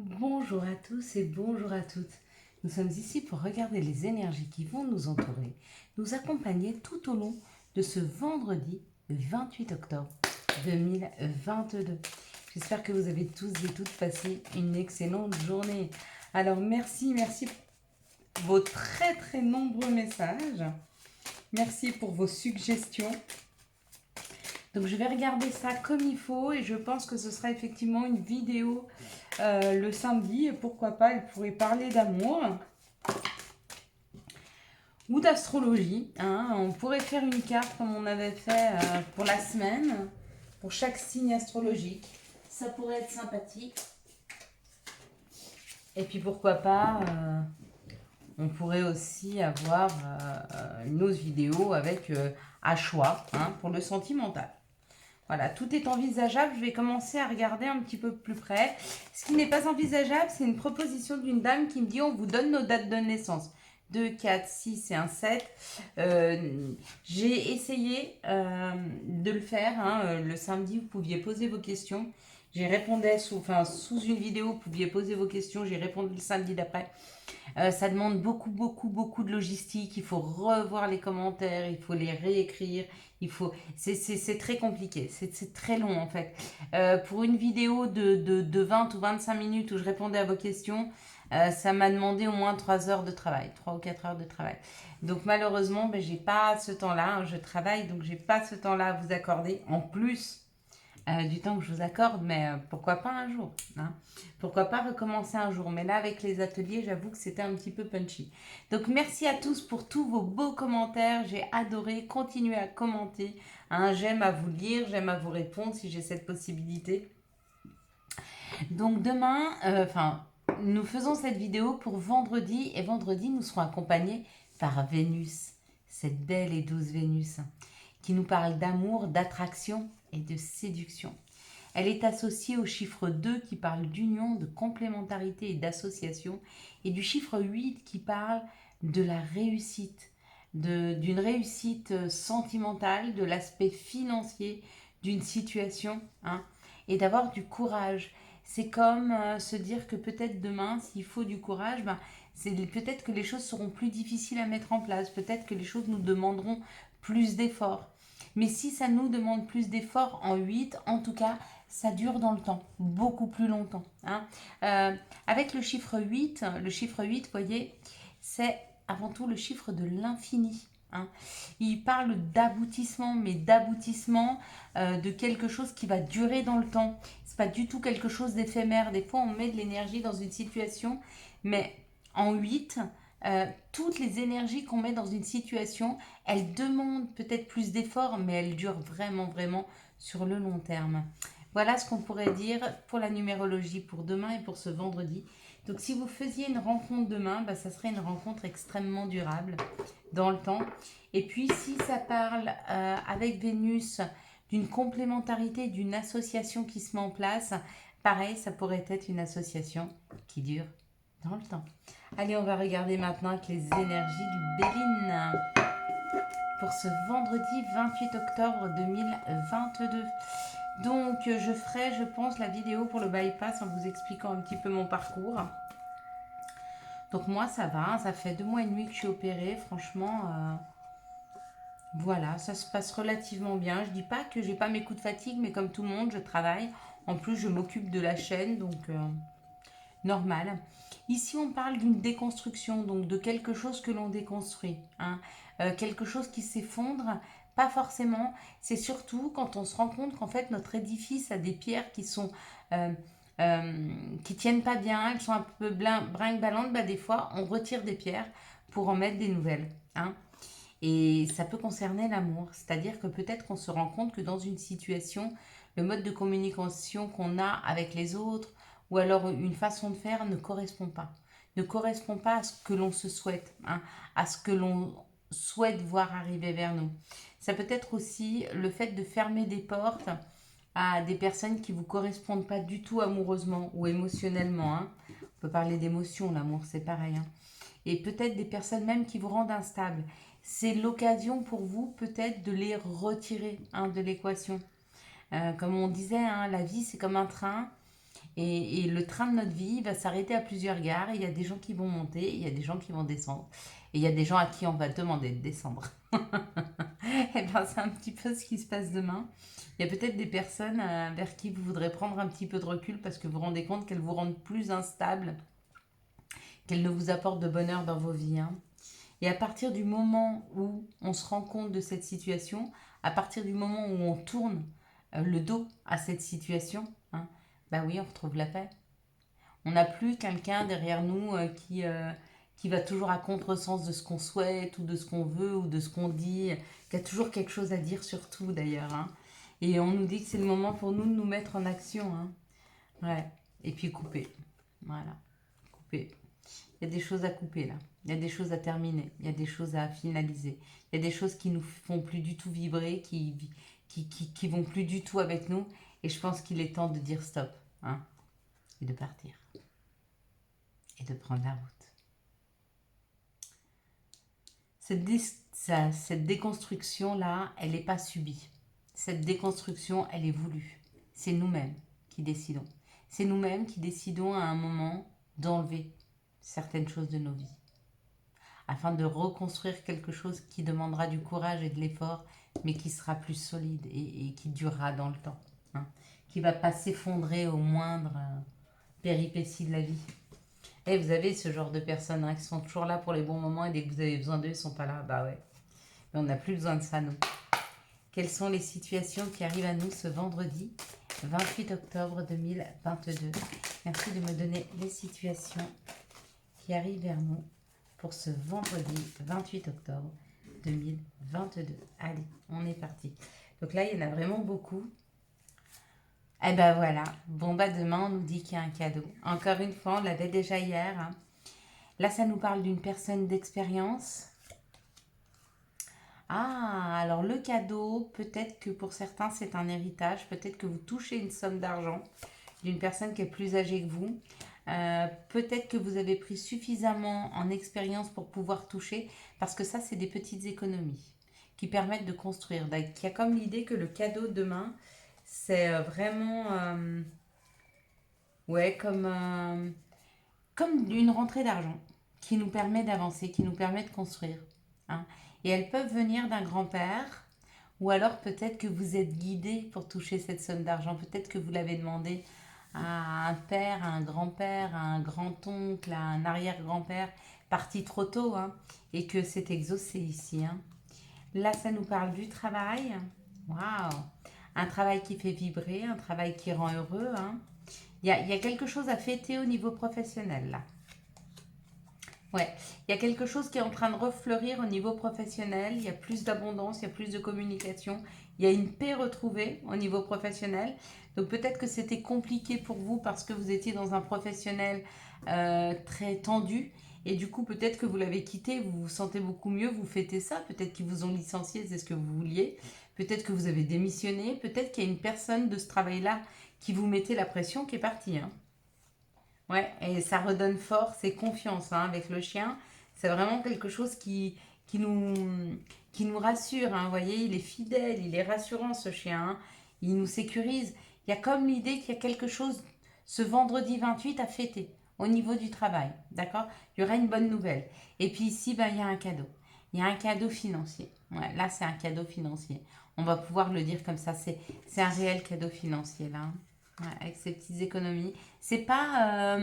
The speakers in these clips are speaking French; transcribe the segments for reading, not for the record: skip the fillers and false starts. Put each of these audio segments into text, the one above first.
Bonjour à tous et bonjour à toutes. Nous sommes ici pour regarder les énergies qui vont nous entourer, nous accompagner tout au long de ce vendredi 28 octobre 2022. J'espère que vous avez tous et toutes passé une excellente journée. Alors merci pour vos très nombreux messages. Merci pour vos suggestions. Donc je vais regarder ça comme il faut et je pense que ce sera effectivement une vidéo le samedi. Et pourquoi pas, elle pourrait parler d'amour ou d'astrologie. Hein. On pourrait faire une carte comme on avait fait pour la semaine, pour chaque signe astrologique. Ça pourrait être sympathique. Et puis pourquoi pas, on pourrait aussi avoir une autre vidéo avec à choix hein, pour le sentimental. Voilà, tout est envisageable. Je vais commencer à regarder un petit peu plus près. Ce qui n'est pas envisageable, c'est une proposition d'une dame qui me dit on vous donne nos dates de naissance. 2, 4, 6 et un 7. J'ai essayé de le faire. Hein, le samedi, vous pouviez poser vos questions. J'y répondais sous une vidéo, vous pouviez poser vos questions. J'y répondais le samedi d'après. Ça demande beaucoup de logistique. Il faut revoir les commentaires, il faut les réécrire. C'est très compliqué, c'est très long en fait. Pour une vidéo de 20 ou 25 minutes où je répondais à vos questions, ça m'a demandé au moins 3 heures de travail, 3 ou 4 heures de travail. Donc malheureusement, j'ai pas ce temps-là. Hein, je travaille, donc j'ai pas ce temps-là à vous accorder. En plus du temps que je vous accorde, mais pourquoi pas un jour hein. Pourquoi pas recommencer un jour. Mais là, avec les ateliers, j'avoue que c'était un petit peu punchy. Donc, merci à tous pour tous vos beaux commentaires. J'ai adoré. Continuez à commenter. Hein. J'aime à vous lire, j'aime à vous répondre si j'ai cette possibilité. Donc, demain, nous faisons cette vidéo pour vendredi. Et vendredi, nous serons accompagnés par Vénus, cette belle et douce Vénus, qui nous parle d'amour, d'attraction et de séduction. Elle est associée au chiffre 2 qui parle d'union, de complémentarité et d'association, et du chiffre 8 qui parle de la réussite, d'une réussite sentimentale, de l'aspect financier d'une situation, hein, et d'avoir du courage. C'est comme se dire que peut-être demain, s'il faut du courage, c'est peut-être que les choses seront plus difficiles à mettre en place, peut-être que les choses nous demanderont plus d'efforts. Mais si ça nous demande plus d'efforts en 8, en tout cas, ça dure dans le temps, beaucoup plus longtemps. Hein. Avec le chiffre 8, vous voyez, c'est avant tout le chiffre de l'infini. Hein. Il parle d'aboutissement, mais d'aboutissement de quelque chose qui va durer dans le temps. C'est pas du tout quelque chose d'éphémère. Des fois, on met de l'énergie dans une situation, mais en 8, toutes les énergies qu'on met dans une situation, elles demandent peut-être plus d'efforts, mais elles durent vraiment sur le long terme. Voilà ce qu'on pourrait dire pour la numérologie pour demain et pour ce vendredi. Donc si vous faisiez une rencontre demain, ça serait une rencontre extrêmement durable dans le temps. Et puis si ça parle avec Vénus d'une complémentarité, d'une association qui se met en place, pareil, ça pourrait être une association qui dure dans le temps. Allez, on va regarder maintenant avec les énergies du Béline pour ce vendredi 28 octobre 2022. Donc, je ferai, je pense, la vidéo pour le bypass en vous expliquant un petit peu mon parcours. Donc, moi, ça va. Ça fait 2 mois et demi que je suis opérée. Franchement, voilà, ça se passe relativement bien. Je dis pas que j'ai pas mes coups de fatigue, mais comme tout le monde, je travaille. En plus, je m'occupe de la chaîne, donc normal. Ici, on parle d'une déconstruction, donc de quelque chose que l'on déconstruit. Hein. Quelque chose qui s'effondre, pas forcément. C'est surtout quand on se rend compte qu'en fait, notre édifice a des pierres qui sont... qui tiennent pas bien, elles sont un peu brinque-ballantes, des fois on retire des pierres pour en mettre des nouvelles. Hein. Et ça peut concerner l'amour, c'est-à-dire que peut-être qu'on se rend compte que dans une situation, le mode de communication qu'on a avec les autres ou alors une façon de faire ne correspond pas. Ne correspond pas à ce que l'on se souhaite, hein, à ce que l'on souhaite voir arriver vers nous. Ça peut être aussi le fait de fermer des portes à des personnes qui ne vous correspondent pas du tout amoureusement ou émotionnellement. Hein. On peut parler d'émotion, l'amour c'est pareil. Hein. Et peut-être des personnes même qui vous rendent instable. C'est l'occasion pour vous peut-être de les retirer de l'équation. Comme on disait, hein, la vie c'est comme un train Et le train de notre vie va s'arrêter à plusieurs gares. Il y a des gens qui vont monter, il y a des gens qui vont descendre. Et il y a des gens à qui on va demander de descendre. Et ben, c'est un petit peu ce qui se passe demain. Il y a peut-être des personnes vers qui vous voudrez prendre un petit peu de recul parce que vous vous rendez compte qu'elles vous rendent plus instable, qu'elles ne vous apportent de bonheur dans vos vies. Hein. Et à partir du moment où on se rend compte de cette situation, à partir du moment où on tourne le dos à cette situation, hein, bah oui, on retrouve la paix. On n'a plus quelqu'un derrière nous qui va toujours à contresens de ce qu'on souhaite ou de ce qu'on veut ou de ce qu'on dit, qui a toujours quelque chose à dire sur tout d'ailleurs. Hein. Et on nous dit que c'est le moment pour nous de nous mettre en action. Hein. Ouais. Et puis couper. Voilà. Couper. Il y a des choses à couper là. Il y a des choses à terminer. Il y a des choses à finaliser. Il y a des choses qui nous font plus du tout vibrer, qui vont plus du tout avec nous. Et je pense qu'il est temps de dire stop. Hein, et de partir. Et de prendre la route. Cette déconstruction-là, elle n'est pas subie. Cette déconstruction, elle est voulue. C'est nous-mêmes qui décidons. C'est nous-mêmes qui décidons à un moment d'enlever certaines choses de nos vies, afin de reconstruire quelque chose qui demandera du courage et de l'effort, mais qui sera plus solide et qui durera dans le temps, hein, qui ne va pas s'effondrer au moindre péripétie de la vie. Et vous avez ce genre de personnes hein, qui sont toujours là pour les bons moments et dès que vous avez besoin d'eux, ils ne sont pas là. Bah ouais, mais on n'a plus besoin de ça, nous. Quelles sont les situations qui arrivent à nous ce vendredi 28 octobre 2022? Merci de me donner les situations qui arrivent vers nous pour ce vendredi 28 octobre 2022. Allez, on est parti. Donc là, il y en a vraiment beaucoup. Eh ben voilà, bon bah demain on nous dit qu'il y a un cadeau. Encore une fois, on l'avait déjà hier. Hein. Là, ça nous parle d'une personne d'expérience. Ah, alors le cadeau, peut-être que pour certains c'est un héritage, peut-être que vous touchez une somme d'argent d'une personne qui est plus âgée que vous. Peut-être que vous avez pris suffisamment en expérience pour pouvoir toucher, parce que ça c'est des petites économies qui permettent de construire. Donc, il y a comme l'idée que le cadeau demain, c'est vraiment ouais, comme une rentrée d'argent qui nous permet d'avancer, qui nous permet de construire. Hein. Et elles peuvent venir d'un grand-père, ou alors peut-être que vous êtes guidé pour toucher cette somme d'argent. Peut-être que vous l'avez demandé à un père, à un grand-père, à un grand-oncle, à un arrière-grand-père, parti trop tôt, hein, et que c'est exaucé ici. Hein. Là, ça nous parle du travail. Waouh! Un travail qui fait vibrer, un travail qui rend heureux. Hein. Il y a quelque chose à fêter au niveau professionnel, là. Ouais, il y a quelque chose qui est en train de refleurir au niveau professionnel. Il y a plus d'abondance, il y a plus de communication. Il y a une paix retrouvée au niveau professionnel. Donc peut-être que c'était compliqué pour vous parce que vous étiez dans un professionnel très tendu. Et du coup, peut-être que vous l'avez quitté, vous vous sentez beaucoup mieux, vous fêtez ça. Peut-être qu'ils vous ont licencié, c'est ce que vous vouliez. Peut-être que vous avez démissionné. Peut-être qu'il y a une personne de ce travail-là qui vous mettait la pression qui est partie. Hein. Ouais, et ça redonne force et confiance hein, avec le chien. C'est vraiment quelque chose qui, nous, qui nous rassure. Hein. Vous voyez, il est fidèle, il est rassurant ce chien. Hein. Il nous sécurise. Il y a comme l'idée qu'il y a quelque chose ce vendredi 28 à fêter au niveau du travail. D'accord? Il y aura une bonne nouvelle. Et puis ici, ben, il y a un cadeau. Il y a un cadeau financier. Ouais, là, c'est un cadeau financier. On va pouvoir le dire comme ça. C'est un réel cadeau financier là. Hein. Ouais, avec ces petites économies. C'est pas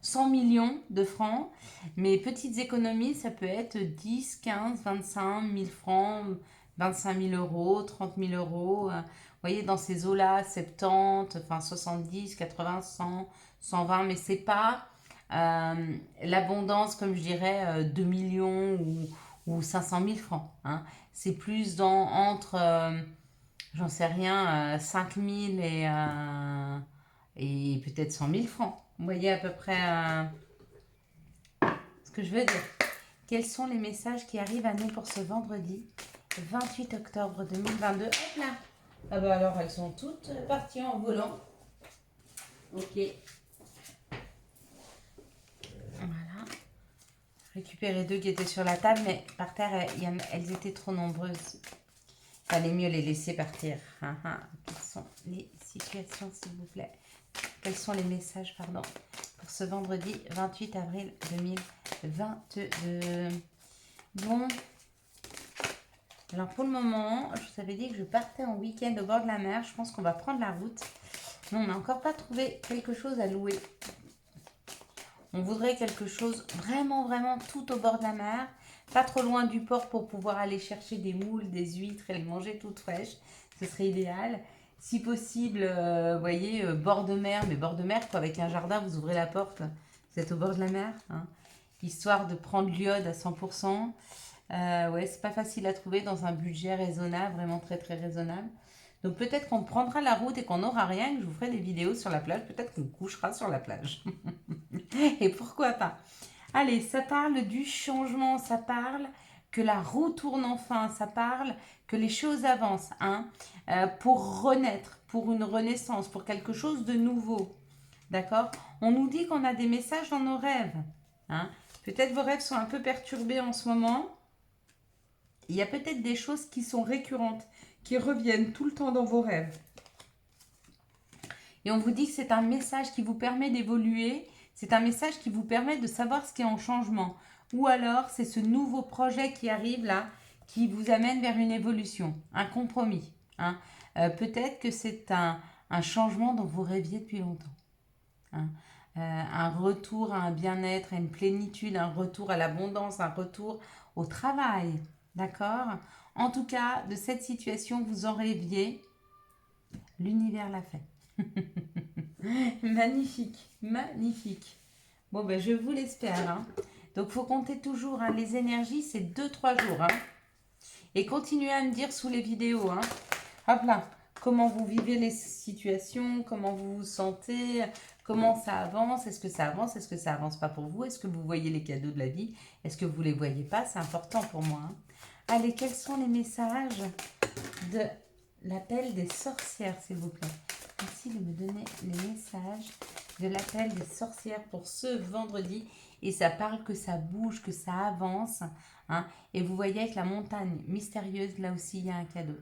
100 millions de francs, mais petites économies, ça peut être 10, 15, 25 000 francs, 25 000 euros, 30 000 euros. Vous voyez, dans ces eaux-là, 70, enfin 70, 80, 100, 120, mais c'est pas l'abondance, comme je dirais, 2 millions ou 500 000 francs. Hein. C'est plus entre j'en sais rien, 5 000 et peut-être 100 000 francs. Vous voyez à peu près ce que je veux dire. Quels sont les messages qui arrivent à nous pour ce vendredi 28 octobre 2022? Hop là. Ah bah alors elles sont toutes parties en volant. Ok. Voilà. Récupérer deux qui étaient sur la table, mais par terre, elles étaient trop nombreuses. Fallait mieux les laisser partir. Quelles sont les situations, s'il vous plaît? Quels sont les messages, pardon, pour ce vendredi 28 avril 2022? Bon, alors pour le moment, je vous avais dit que je partais en week-end au bord de la mer. Je pense qu'on va prendre la route. Mais on n'a encore pas trouvé quelque chose à louer. On voudrait quelque chose vraiment, vraiment tout au bord de la mer. Pas trop loin du port pour pouvoir aller chercher des moules, des huîtres et les manger toutes fraîches. Ce serait idéal. Si possible, vous voyez, bord de mer, mais bord de mer, quoi, avec un jardin, vous ouvrez la porte, vous êtes au bord de la mer, hein, histoire de prendre l'iode à 100%. Ouais, c'est pas facile à trouver dans un budget raisonnable, vraiment très très raisonnable. Donc peut-être qu'on prendra la route et qu'on n'aura rien, et que je vous ferai des vidéos sur la plage, peut-être qu'on couchera sur la plage. Et pourquoi pas? Allez, ça parle du changement, ça parle que la roue tourne enfin, ça parle que les choses avancent, hein, pour renaître, pour une renaissance, pour quelque chose de nouveau. D'accord? On nous dit qu'on a des messages dans nos rêves. Hein. Peut-être vos rêves sont un peu perturbés en ce moment. Il y a peut-être des choses qui sont récurrentes, qui reviennent tout le temps dans vos rêves. Et on vous dit que c'est un message qui vous permet d'évoluer, c'est un message qui vous permet de savoir ce qui est en changement. Ou alors, c'est ce nouveau projet qui arrive là, qui vous amène vers une évolution, un compromis. Hein. Peut-être que c'est un changement dont vous rêviez depuis longtemps. Hein. Un retour à un bien-être, à une plénitude, un retour à l'abondance, un retour au travail. D'accord? En tout cas, de cette situation, vous en rêviez. L'univers l'a fait. Magnifique, magnifique. Bon, ben, je vous l'espère. Hein. Donc, il faut compter toujours. Hein. Les énergies, c'est 2-3 jours. Hein. Et continuez à me dire sous les vidéos. Hein. Hop là. Comment vous vivez les situations, comment vous vous sentez, comment ça avance, est-ce que ça avance, est-ce que ça avance pas pour vous, est-ce que vous voyez les cadeaux de la vie, est-ce que vous les voyez pas, c'est important pour moi. Hein. Allez, quels sont les messages de l'appel des sorcières, s'il vous plaît? Merci de me donner les messages de l'appel des sorcières pour ce vendredi. Et ça parle que ça bouge, que ça avance. Hein. Et vous voyez avec la montagne mystérieuse, là aussi, il y a un cadeau.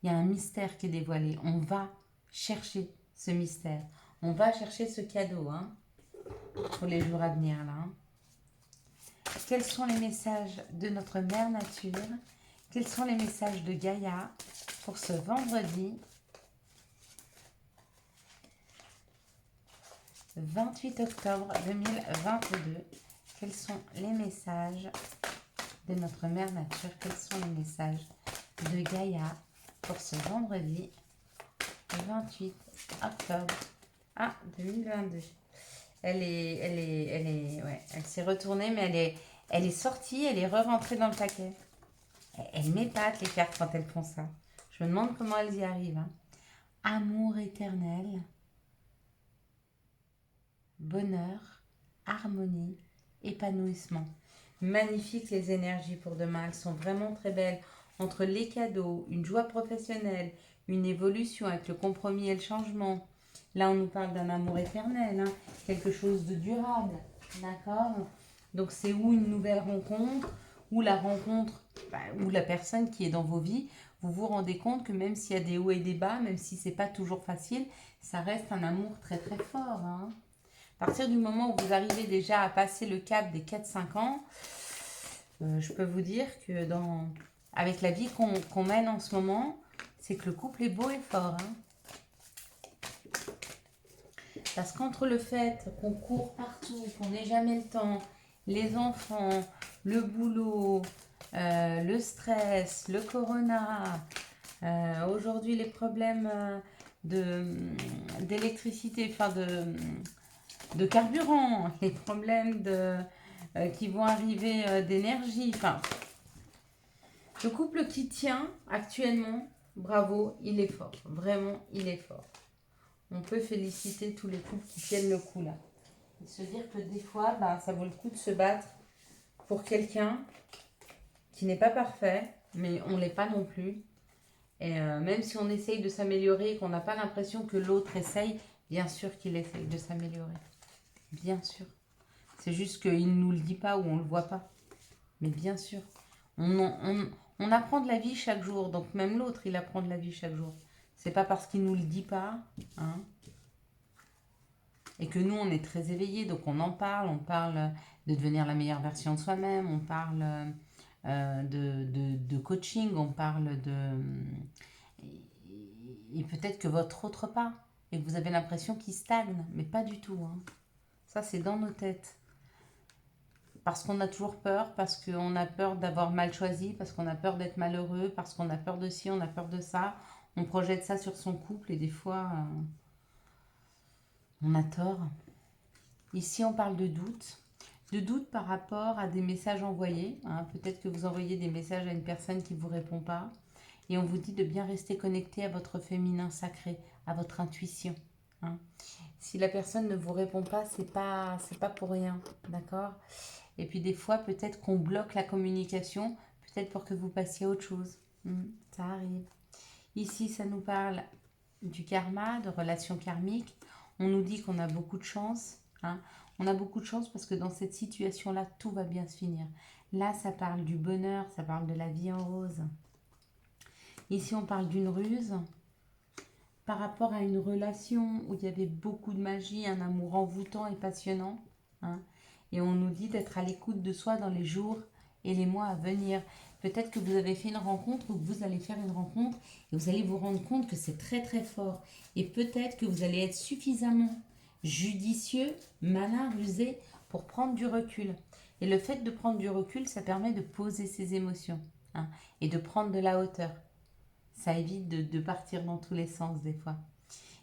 Il y a un mystère qui est dévoilé. On va chercher ce mystère. On va chercher ce cadeau hein, pour les jours à venir. Là, hein. Quels sont les messages de notre mère nature? Quels sont les messages de Gaïa pour ce vendredi 28 octobre 2022? Quels sont les messages de notre mère nature? Quels sont les messages de Gaïa pour ce vendredi 28 octobre 2022? Ouais, elle s'est retournée, mais elle est sortie, elle est re-rentrée dans le paquet. Elle m'épate les cartes quand elles font ça. Je me demande comment elles y arrivent. Hein. Amour éternel, bonheur, harmonie, épanouissement. Magnifiques les énergies pour demain. Elles sont vraiment très belles. Entre les cadeaux, une joie professionnelle, une évolution avec le compromis et le changement. Là, on nous parle d'un amour éternel, hein, quelque chose de durable. D'accord? Donc, c'est où une nouvelle rencontre, ou la rencontre, ou la personne qui est dans vos vies, vous vous rendez compte que même s'il y a des hauts et des bas, même si c'est pas toujours facile, ça reste un amour très très fort. Hein. À partir du moment où vous arrivez déjà à passer le cap des 4-5 ans, je peux vous dire que avec la vie qu'on mène en ce moment, c'est que le couple est beau et fort. Hein. Parce qu'entre le fait qu'on court partout, qu'on n'ait jamais le temps, les enfants, le boulot, le stress, le corona, aujourd'hui les problèmes d'électricité, enfin de carburant, les problèmes qui vont arriver d'énergie, enfin le couple qui tient actuellement, bravo, il est fort, vraiment il est fort. On peut féliciter tous les couples qui tiennent le coup là. Et se dire que des fois, ça vaut le coup de se battre pour quelqu'un qui n'est pas parfait, mais on ne l'est pas non plus. Et même si on essaye de s'améliorer et qu'on n'a pas l'impression que l'autre essaye, bien sûr qu'il essaye de s'améliorer. Bien sûr. C'est juste qu'il ne nous le dit pas ou on ne le voit pas. Mais bien sûr. On apprend de la vie chaque jour. Donc même l'autre, il apprend de la vie chaque jour. C'est pas parce qu'il ne nous le dit pas. Hein. et que nous, on est très éveillés, donc on parle de devenir la meilleure version de soi-même, on parle de coaching, on parle de... Et peut-être que votre autre pas, et que vous avez l'impression qu'il stagne, mais pas du tout. Hein. Ça, c'est dans nos têtes. Parce qu'on a toujours peur, parce qu'on a peur d'avoir mal choisi, parce qu'on a peur d'être malheureux, parce qu'on a peur de ci, on a peur de ça. On projette ça sur son couple et des fois, on a tort. Ici, on parle de doute. De doute par rapport à des messages envoyés. Hein. Peut-être que vous envoyez des messages à une personne qui ne vous répond pas. Et on vous dit de bien rester connecté à votre féminin sacré, à votre intuition. Hein. Si la personne ne vous répond pas, c'est pas pour rien. D'accord? Et puis des fois, peut-être qu'on bloque la communication, peut-être pour que vous passiez à autre chose. Ça arrive. Ici, ça nous parle du karma, de relations karmiques. On nous dit qu'on a beaucoup de chance. Hein. On a beaucoup de chance parce que dans cette situation-là, tout va bien se finir. Là, ça parle du bonheur, ça parle de la vie en rose. Ici, on parle d'une ruse par rapport à une relation où il y avait beaucoup de magie, un amour envoûtant et passionnant. Hein. Et on nous dit d'être à l'écoute de soi dans les jours et les mois à venir. Peut-être que vous avez fait une rencontre ou que vous allez faire une rencontre et vous allez vous rendre compte que c'est très très fort. Et peut-être que vous allez être suffisamment judicieux, malin, rusé pour prendre du recul. Et le fait de prendre du recul, ça permet de poser ses émotions hein, et de prendre de la hauteur. Ça évite de partir dans tous les sens des fois.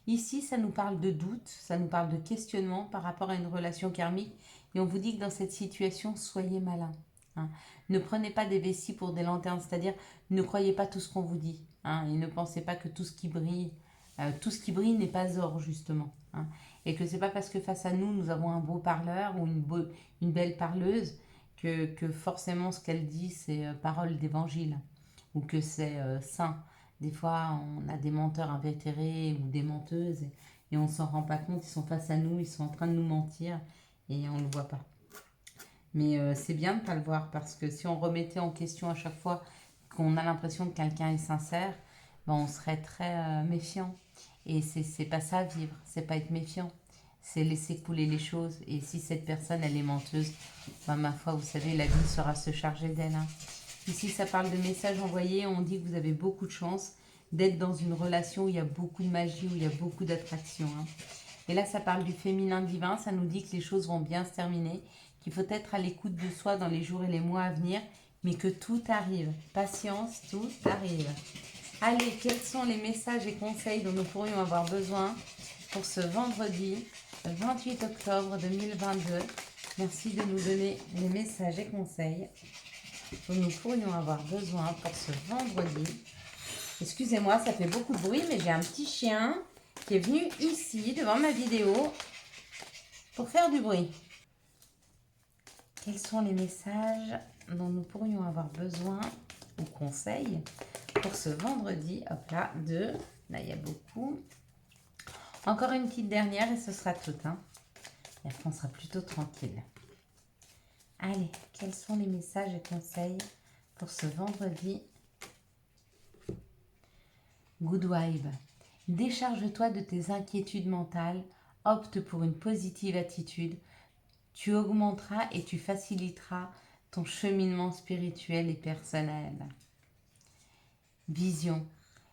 Ici, ça nous parle de doute, ça nous parle de questionnement par rapport à une relation karmique. Et on vous dit que dans cette situation, soyez malin. Hein. Ne prenez pas des vessies pour des lanternes, c'est-à-dire ne croyez pas tout ce qu'on vous dit. Hein, et ne pensez pas que tout ce qui brille n'est pas or justement. Hein, et que c'est pas parce que face à nous, nous avons un beau parleur ou une belle parleuse que forcément ce qu'elle dit, c'est parole d'évangile ou que c'est saint. Des fois, on a des menteurs invétérés ou des menteuses et on ne s'en rend pas compte. Ils sont face à nous, ils sont en train de nous mentir et on ne le voit pas. Mais c'est bien de ne pas le voir parce que si on remettait en question à chaque fois qu'on a l'impression que quelqu'un est sincère, ben on serait très méfiant. Et c'est pas ça vivre, c'est pas être méfiant, c'est laisser couler les choses. Et si cette personne elle est menteuse, ben, ma foi, vous savez, la vie sera se charger d'elle. Hein. Ici, ça parle de messages envoyés. On dit que vous avez beaucoup de chance d'être dans une relation où il y a beaucoup de magie, où il y a beaucoup d'attraction. Hein. Et là, ça parle du féminin divin. Ça nous dit que les choses vont bien se terminer, qu'il faut être à l'écoute de soi dans les jours et les mois à venir, mais que tout arrive. Patience, tout arrive. Allez, quels sont les messages et conseils dont nous pourrions avoir besoin pour ce vendredi 28 octobre 2022 ? Merci de nous donner les messages et conseils dont nous pourrions avoir besoin pour ce vendredi. Excusez-moi, ça fait beaucoup de bruit, mais j'ai un petit chien qui est venu ici, devant ma vidéo, pour faire du bruit. Quels sont les messages dont nous pourrions avoir besoin ou conseils pour ce vendredi? Hop là, 2. Là, il y a beaucoup. Encore une petite dernière et ce sera tout. Hein. Et après, on sera plutôt tranquille. Allez, quels sont les messages et conseils pour ce vendredi? Good vibe. Décharge-toi de tes inquiétudes mentales. Opte pour une positive attitude. Tu augmenteras et tu faciliteras ton cheminement spirituel et personnel. Vision.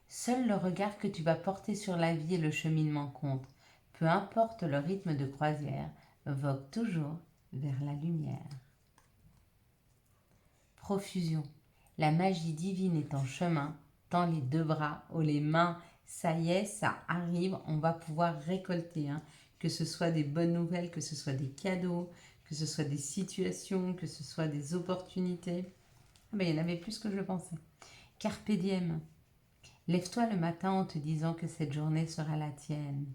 Seul le regard que tu vas porter sur la vie et le cheminement compte. Peu importe le rythme de croisière, vogue toujours vers la lumière. Profusion. La magie divine est en chemin. Tends les deux bras ou les mains. Ça y est, ça arrive. On va pouvoir récolter. Hein. Que ce soit des bonnes nouvelles, que ce soit des cadeaux, que ce soit des situations, que ce soit des opportunités. Ah ben, il y en avait plus que je le pensais. Carpe diem. Lève-toi le matin en te disant que cette journée sera la tienne.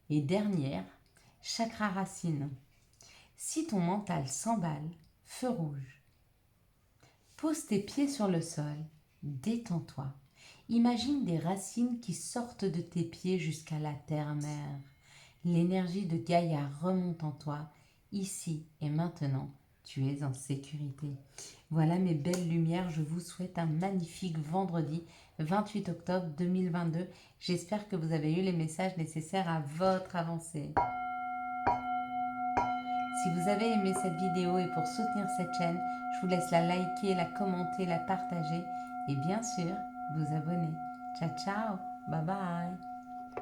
Et dernière, chakra racine. Si ton mental s'emballe, feu rouge. Pose tes pieds sur le sol, détends-toi. Imagine des racines qui sortent de tes pieds jusqu'à la terre-mère. L'énergie de Gaïa remonte en toi. Ici et maintenant, tu es en sécurité. Voilà mes belles lumières, je vous souhaite un magnifique vendredi 28 octobre 2022. J'espère que vous avez eu les messages nécessaires à votre avancée. Si vous avez aimé cette vidéo et pour soutenir cette chaîne, je vous laisse la liker, la commenter, la partager et bien sûr vous abonner. Ciao ciao, bye bye.